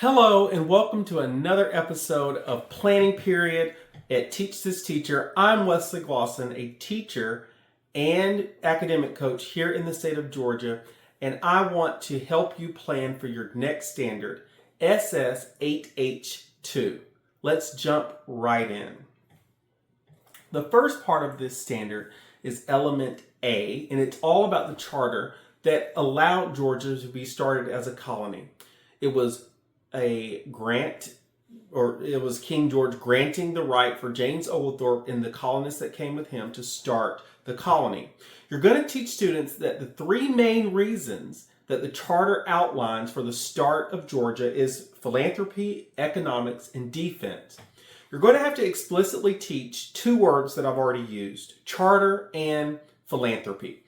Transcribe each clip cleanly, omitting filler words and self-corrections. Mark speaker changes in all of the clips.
Speaker 1: Hello and welcome to another episode of Planning Period at Teach This Teacher. I'm Wesley Glosson, a teacher and academic coach here in the state of Georgia, and I want to help you plan for your next standard, SS8H2. Let's jump right in. The first part of this standard is Element A, and it's all about the charter that allowed Georgia to be started as a colony. It was a grant, or it was King George granting the right for James Oglethorpe and the colonists that came with him to start the colony. You're going to teach students that the three main reasons that the charter outlines for the start of Georgia is philanthropy, economics, and defense. You're going to have to explicitly teach two words that I've already used, charter and philanthropy.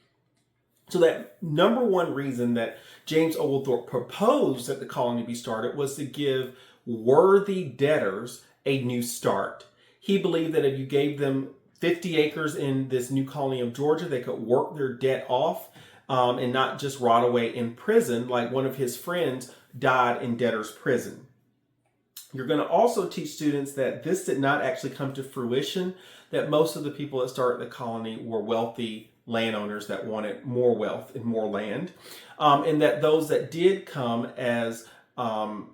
Speaker 1: So that number one reason that James Oglethorpe proposed that the colony be started was to give worthy debtors a new start. He believed that if you gave them 50 acres in this new colony of Georgia, they could work their debt off and not just rot away in prison like one of his friends died in debtor's prison. You're going to also teach students that this did not actually come to fruition, that most of the people that started the colony were wealthy landowners that wanted more wealth and more land, and that those that did come as on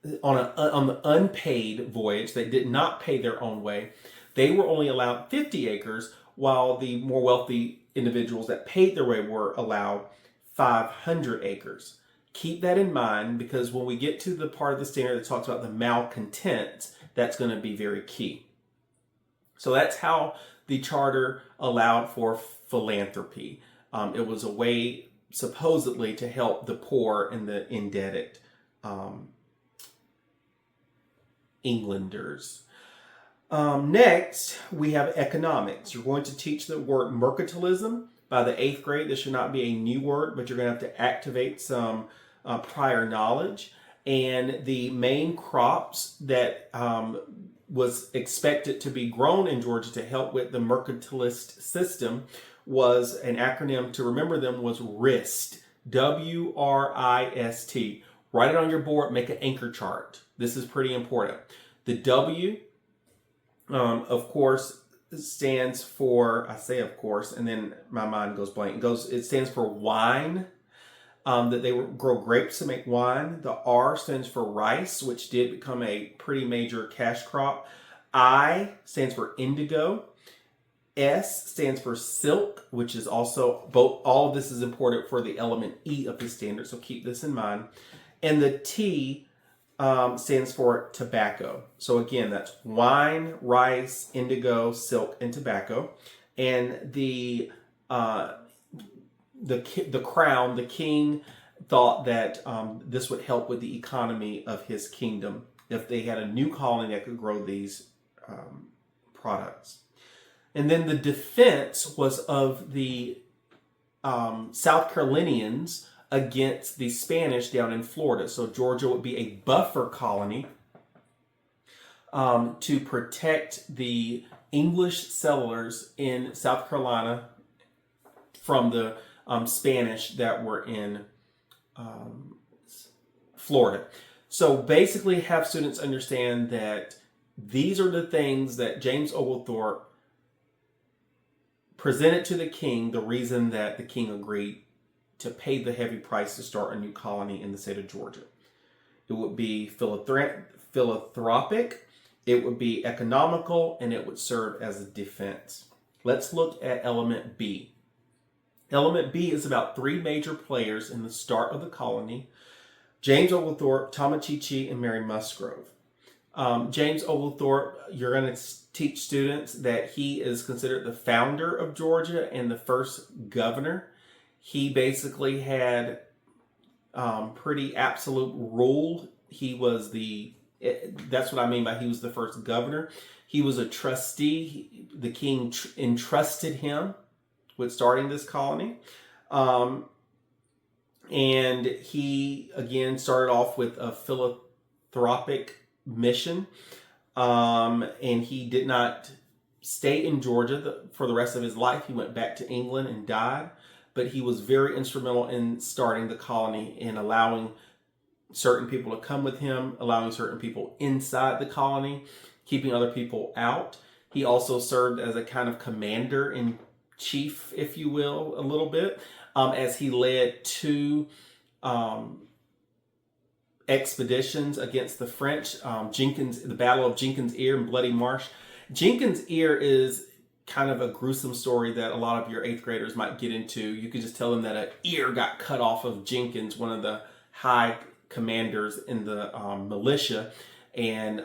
Speaker 1: the unpaid voyage, they did not pay their own way, they were only allowed 50 acres, while the more wealthy individuals that paid their way were allowed 500 acres. Keep that in mind, because when we get to the part of the standard that talks about the malcontents, that's going to be very key. So that's how the charter allowed for philanthropy. It was a way, supposedly, to help the poor and the indebted Englanders. Next, we have economics. You're going to teach the word mercantilism. By the 8th grade, this should not be a new word, but you're going to have to activate some prior knowledge. And the main crops that was expected to be grown in Georgia to help with the mercantilist system was an acronym to remember them was WRIST, W-R-I-S-T. Write it on your board, make an anchor chart. This is pretty important. The W, of course, stands for, I say of course, and then my mind goes blank. It stands for wine, that they would grow grapes to make wine. The R stands for rice, which did become a pretty major cash crop. I stands for indigo. S stands for silk, which is also all of this is important for the element E of the standard, so keep this in mind. And the T stands for tobacco. So again, that's wine, rice, indigo, silk, and tobacco. And the crown, the king, thought that this would help with the economy of his kingdom if they had a new colony that could grow these products. And then the defense was of the South Carolinians against the Spanish down in Florida. So Georgia would be a buffer colony to protect the English settlers in South Carolina from the Spanish that were in Florida. So basically have students understand that these are the things that James Oglethorpe presented to the king, the reason that the king agreed to pay the heavy price to start a new colony in the state of Georgia. It would be philanthropic, it would be economical, and it would serve as a defense. Let's look at element B. Element B is about three major players in the start of the colony: James Oglethorpe, Tomochichi, and Mary Musgrove. James Oglethorpe, you're going to teach students that he is considered the founder of Georgia and the first governor. He basically had pretty absolute rule. That's what I mean by he was the first governor. He was a trustee. The king entrusted him with starting this colony. And he, again, started off with a philanthropic mission. And he did not stay in Georgia for the rest of his life. He went back to England and died. But he was very instrumental in starting the colony and allowing certain people to come with him, allowing certain people inside the colony, keeping other people out. He also served as a kind of commander in chief, if you will, a little bit, as he led two expeditions against the French. The Battle of Jenkins Ear and Bloody Marsh. Jenkins Ear is kind of a gruesome story that a lot of your 8th graders might get into. You could just tell them that an ear got cut off of Jenkins, one of the high commanders in the militia, and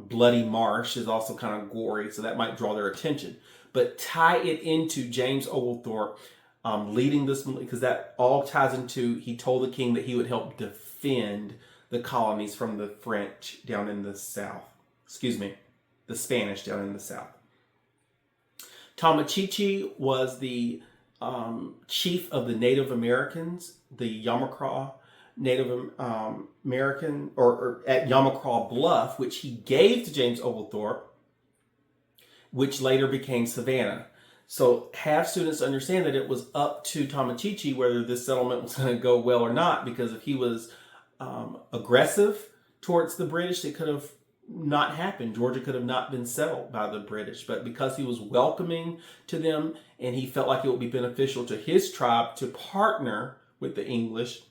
Speaker 1: Bloody Marsh is also kind of gory, so that might draw their attention. But tie it into James Oglethorpe leading this, because that all ties into, he told the king that he would help defend the colonies from the French down in the south. The Spanish down in the south. Tomochichi was the chief of the Native Americans, the Yamacraw Native American, or at Yamacraw Bluff, which he gave to James Oglethorpe, which later became Savannah. So have students understand that it was up to Tomochichi whether this settlement was going to go well or not, because if he was aggressive towards the British, it could have not happened. Georgia could have not been settled by the British, but because he was welcoming to them and he felt like it would be beneficial to his tribe to partner with the English,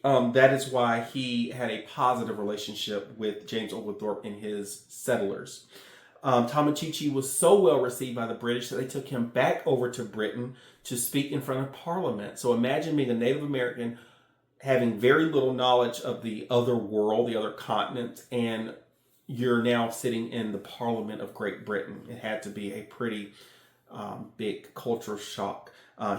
Speaker 1: that is why he had a positive relationship with James Oglethorpe and his settlers. Tomochichi was so well received by the British that they took him back over to Britain to speak in front of Parliament. So imagine being a Native American, having very little knowledge of the other world, the other continent, and you're now sitting in the Parliament of Great Britain. It had to be a pretty big cultural shock.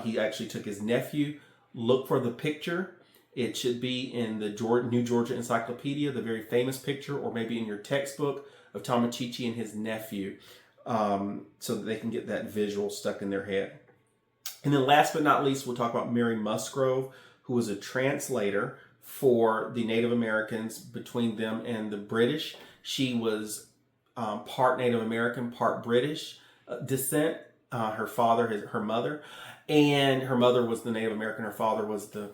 Speaker 1: He actually took his nephew. Look for the picture. It should be in the New Georgia Encyclopedia, the very famous picture, or maybe in your textbook of Tomochichi and his nephew, so that they can get that visual stuck in their head. And then last but not least, we'll talk about Mary Musgrove, who was a translator for the Native Americans between them and the British. She was part Native American, part British descent. Her father, her mother, and her mother was the Native American. Her father was the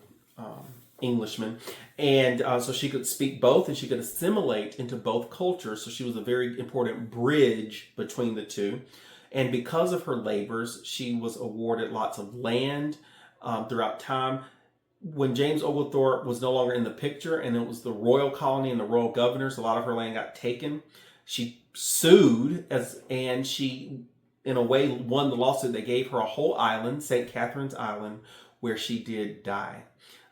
Speaker 1: Englishman. And so she could speak both and she could assimilate into both cultures. So she was a very important bridge between the two. And because of her labors, she was awarded lots of land throughout time. When James Oglethorpe was no longer in the picture and it was the royal colony and the royal governors, a lot of her land got taken. She sued and she, in a way, won the lawsuit. They gave her a whole island, St. Catherine's Island, where she did die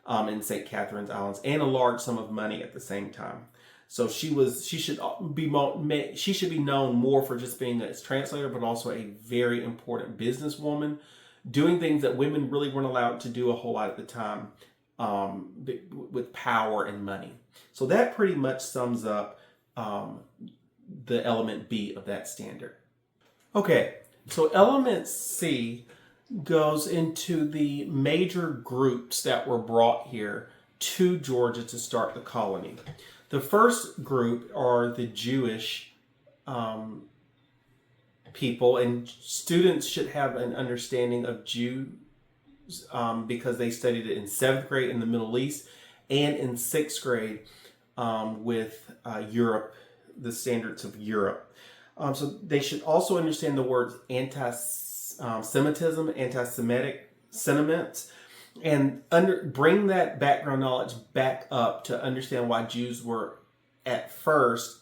Speaker 1: in St. Catherine's Islands, and a large sum of money at the same time. So she should be known more for just being a translator, but also a very important businesswoman, doing things that women really weren't allowed to do a whole lot at the time, with power and money. So that pretty much sums up the element B of that standard. Okay, so element C goes into the major groups that were brought here to Georgia to start the colony. The first group are the Jewish people, and students should have an understanding of Jews because they studied it in 7th grade in the Middle East and in 6th grade with Europe, the standards of Europe. So they should also understand the words anti-Semitism, anti-Semitic sentiments, and bring that background knowledge back up to understand why Jews were at first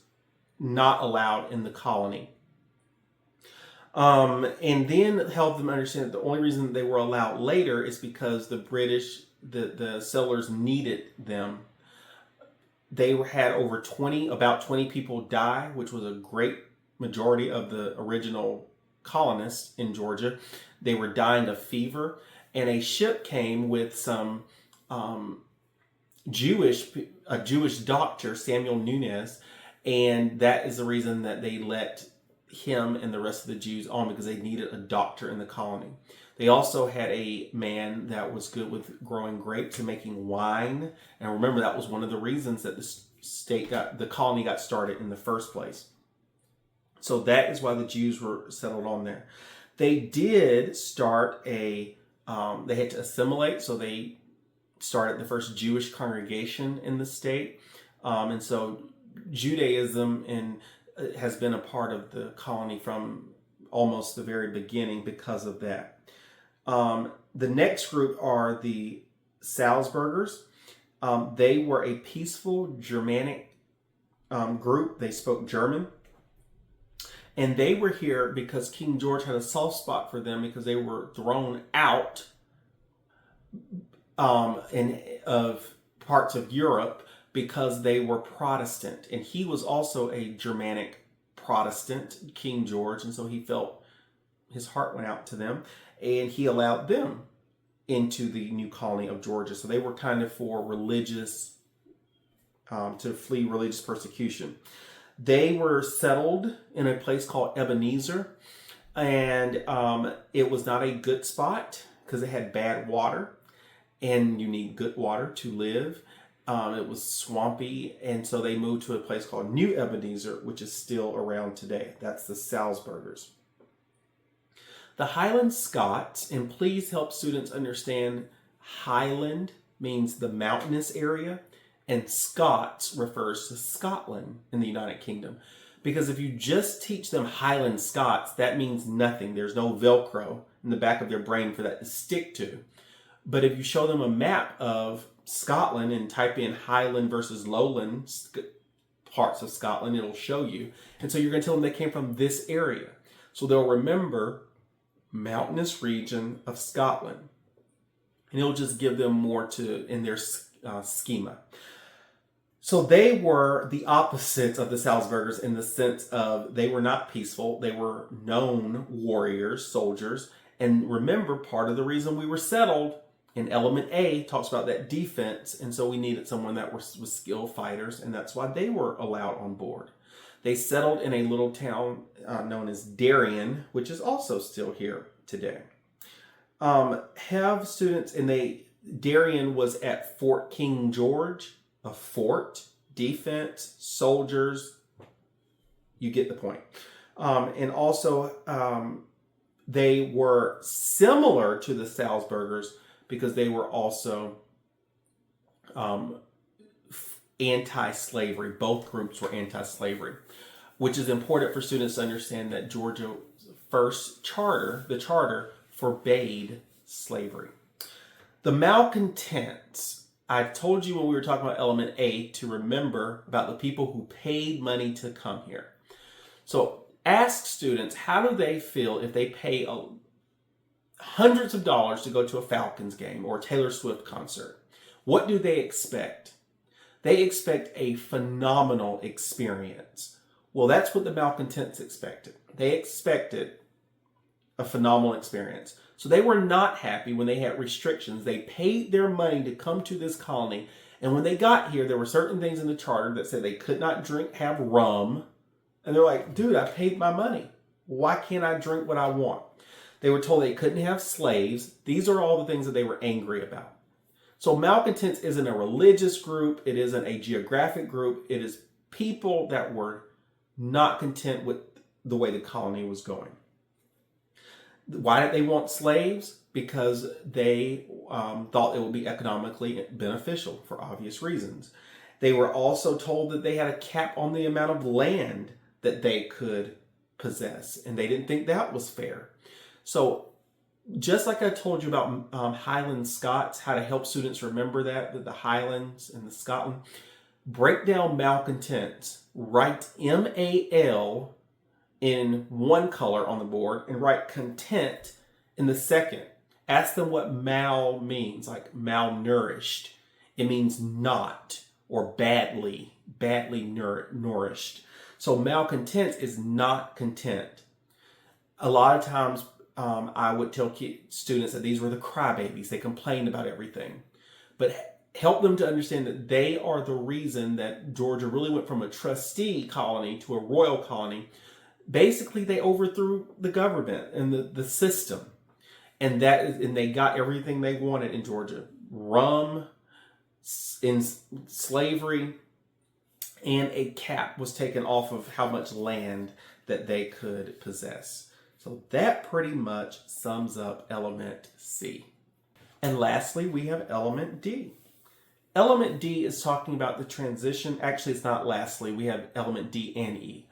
Speaker 1: not allowed in the colony. And then help them understand that the only reason they were allowed later is because the British, the settlers needed them. They had about 20 people die, which was a great majority of the original colonists in Georgia. They were dying of fever, and a ship came with some Jewish doctor, Samuel Nunez, and that is the reason that they let him and the rest of the Jews on, because they needed a doctor in the colony. They also had a man that was good with growing grapes and making wine, and remember that was one of the reasons that the colony got started in the first place. So that is why the Jews were settled on there. They did start they had to assimilate, so they started the first Jewish congregation in the state. And so Judaism has been a part of the colony from almost the very beginning because of that. The next group are the Salzburgers. They were a peaceful Germanic group. They spoke German. And they were here because King George had a soft spot for them because they were thrown out of parts of Europe because they were Protestant. And he was also a Germanic Protestant, King George, and so he felt his heart went out to them, and he allowed them into the new colony of Georgia. So they were kind of for religious, to flee religious persecution. They were settled in a place called Ebenezer, and it was not a good spot because it had bad water, and you need good water to live. It was swampy, and so they moved to a place called New Ebenezer, which is still around today. That's the Salzburgers. The Highland Scots, and please help students understand, Highland means the mountainous area, and Scots refers to Scotland in the United Kingdom. Because if you just teach them Highland Scots, that means nothing. There's no Velcro in the back of their brain for that to stick to. But if you show them a map of Scotland and type in Highland versus Lowland parts of Scotland, it'll show you. And so you're going to tell them they came from this area. So they'll remember mountainous region of Scotland. And it'll just give them more in their schema. So they were the opposites of the Salzburgers in the sense of they were not peaceful. They were known warriors, soldiers. And remember, part of the reason we were settled in element A talks about that defense, and so we needed someone that was skilled fighters, and that's why they were allowed on board. They settled in a little town known as Darien, which is also still here today. Have students, Darien was at Fort King George, a fort, defense, soldiers, you get the point. And also, they were similar to the Salzburgers because they were also anti-slavery. Both groups were anti-slavery, which is important for students to understand that Georgia's first charter, the charter, forbade slavery. The malcontents, I told you when we were talking about element A to remember about the people who paid money to come here. So ask students, how do they feel if they pay hundreds of dollars to go to a Falcons game or a Taylor Swift concert? What do they expect? They expect a phenomenal experience. Well, that's what the malcontents expected. They expected a phenomenal experience. So they were not happy when they had restrictions. They paid their money to come to this colony. And when they got here, there were certain things in the charter that said they could not have rum. And they're like, dude, I paid my money. Why can't I drink what I want? They were told they couldn't have slaves. These are all the things that they were angry about. So malcontents isn't a religious group. It isn't a geographic group. It is people that were not content with the way the colony was going. Why did they want slaves? Because they thought it would be economically beneficial for obvious reasons. They were also told that they had a cap on the amount of land that they could possess, and they didn't think that was fair. So just like I told you about Highland Scots, how to help students remember that the Highlands and the Scotland, break down malcontents. Write MAL in one color on the board and write content in the second. Ask them what mal means, like malnourished. It means not or badly nourished. So malcontents is not content. A lot of times I would tell students that these were the crybabies. They complained about everything. But help them to understand that they are the reason that Georgia really went from a trustee colony to a royal colony. Basically, they overthrew the government and the system. And they got everything they wanted in Georgia. Rum, in slavery, and a cap was taken off of how much land that they could possess. So that pretty much sums up element C. And lastly, we have element D. Element D is talking about the transition. Actually, it's not lastly. We have element D and E.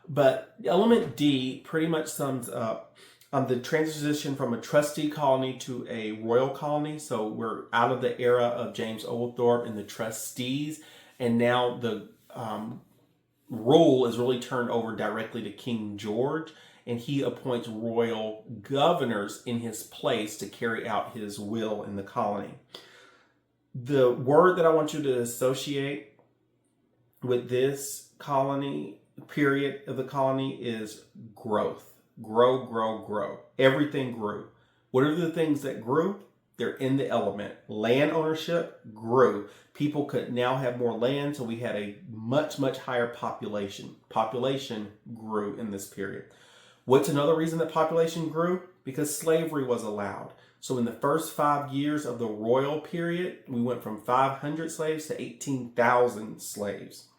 Speaker 1: But element D pretty much sums up the transition from a trustee colony to a royal colony. So we're out of the era of James Oglethorpe and the trustees, and now the rule is really turned over directly to King George, and he appoints royal governors in his place to carry out his will in the colony. The word that I want you to associate with this colony period of the colony is growth. Grow, grow, grow. Everything grew. What are the things that grew? They're in the element. Land ownership grew. People could now have more land, so we had a much, much higher population. Population grew in this period. What's another reason that population grew? Because slavery was allowed. So in the first 5 years of the royal period, we went from 500 slaves to 18,000 slaves.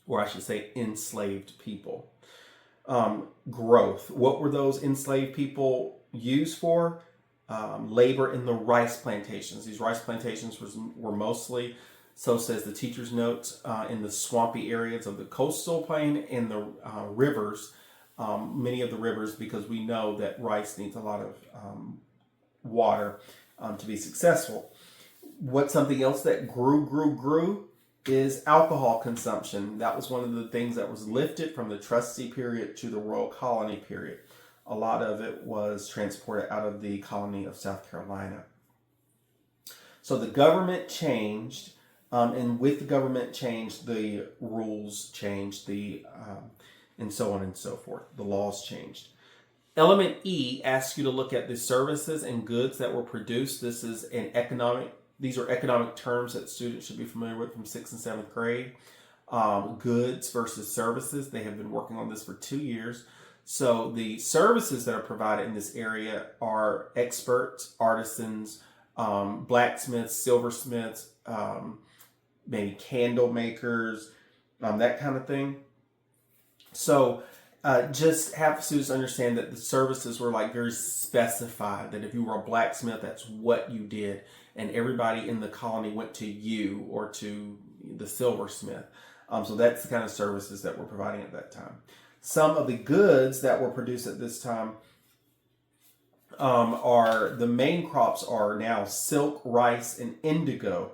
Speaker 1: Or I should say enslaved people. Growth. What were those enslaved people used for? Labor in the rice plantations. These rice plantations were mostly, so says the teacher's notes, in the swampy areas of the coastal plain and the rivers, many of the rivers, because we know that rice needs a lot of water to be successful. What's something else that grew is alcohol consumption. That was one of the things that was lifted from the trustee period to the royal colony period. A lot of it was transported out of the colony of South Carolina. So the government changed, and with the government change, the rules changed, and so on and so forth. The laws changed. Element E asks you to look at the services and goods that were produced. These are economic terms that students should be familiar with from 6th and 7th grade. Goods versus services. They have been working on this for 2 years. So the services that are provided in this area are experts, artisans, blacksmiths, silversmiths, maybe candle makers, that kind of thing. So just have students understand that the services were like very specified, that if you were a blacksmith, that's what you did. And everybody in the colony went to you or to the silversmith. So that's the kind of services that we're providing at that time. Some of the goods that were produced at this time the main crops are now silk, rice, and indigo.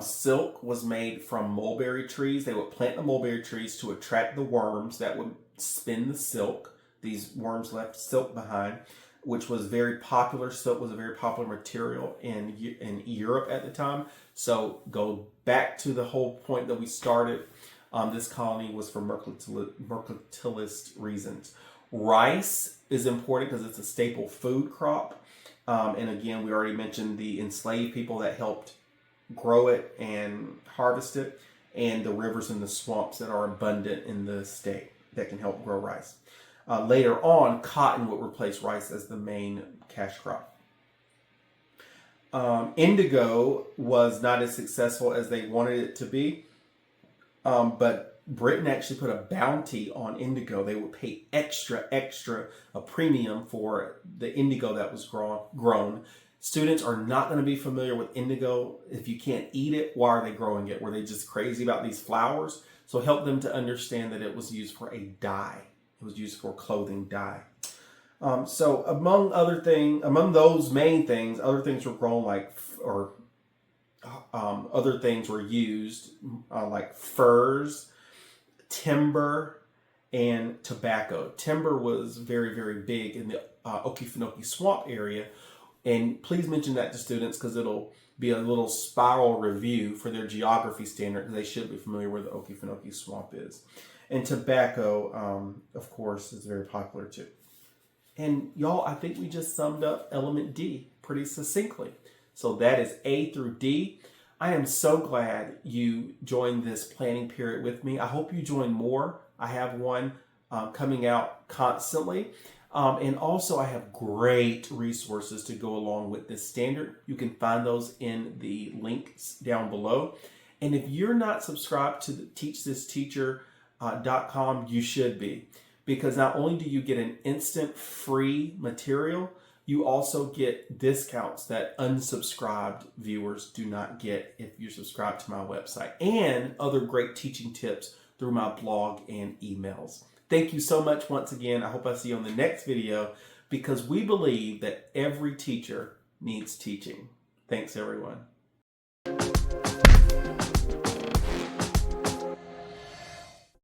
Speaker 1: Silk was made from mulberry trees. They would plant the mulberry trees to attract the worms that would spin the silk. These worms left silk behind, which was very popular. Silk was a very popular material in Europe at the time. So go back to the whole point that we started. This colony was for mercantilist reasons. Rice is important because it's a staple food crop. And again, we already mentioned the enslaved people that helped grow it and harvest it, and the rivers and the swamps that are abundant in the state that can help grow rice. Later on, cotton would replace rice as the main cash crop. Indigo was not as successful as they wanted it to be, but Britain actually put a bounty on indigo. They would pay extra, a premium for the indigo that was grown. Students are not going to be familiar with indigo. If you can't eat it, why are they growing it? Were they just crazy about these flowers? So help them to understand that it was used for a dye. It was used for clothing dye. So among those main things, other things were grown other things were used like furs, timber, and tobacco. Timber was very, very big in the Okefenokee Swamp area. And please mention that to students because it'll be a little spiral review for their geography standard because they should be familiar where the Okefenokee Swamp is. And tobacco, of course, is very popular too. And y'all, I think we just summed up element D pretty succinctly. So that is A through D. I am so glad you joined this planning period with me. I hope you join more. I have one coming out constantly. And also I have great resources to go along with this standard. You can find those in the links down below. And if you're not subscribed to the teachthisteacher.com, you should be. Because not only do you get an instant free material, You also get discounts that unsubscribed viewers do not get if you subscribe to my website, and other great teaching tips through my blog and emails. Thank you so much once again. I hope I see you on the next video, because we believe that every teacher needs teaching. Thanks, everyone.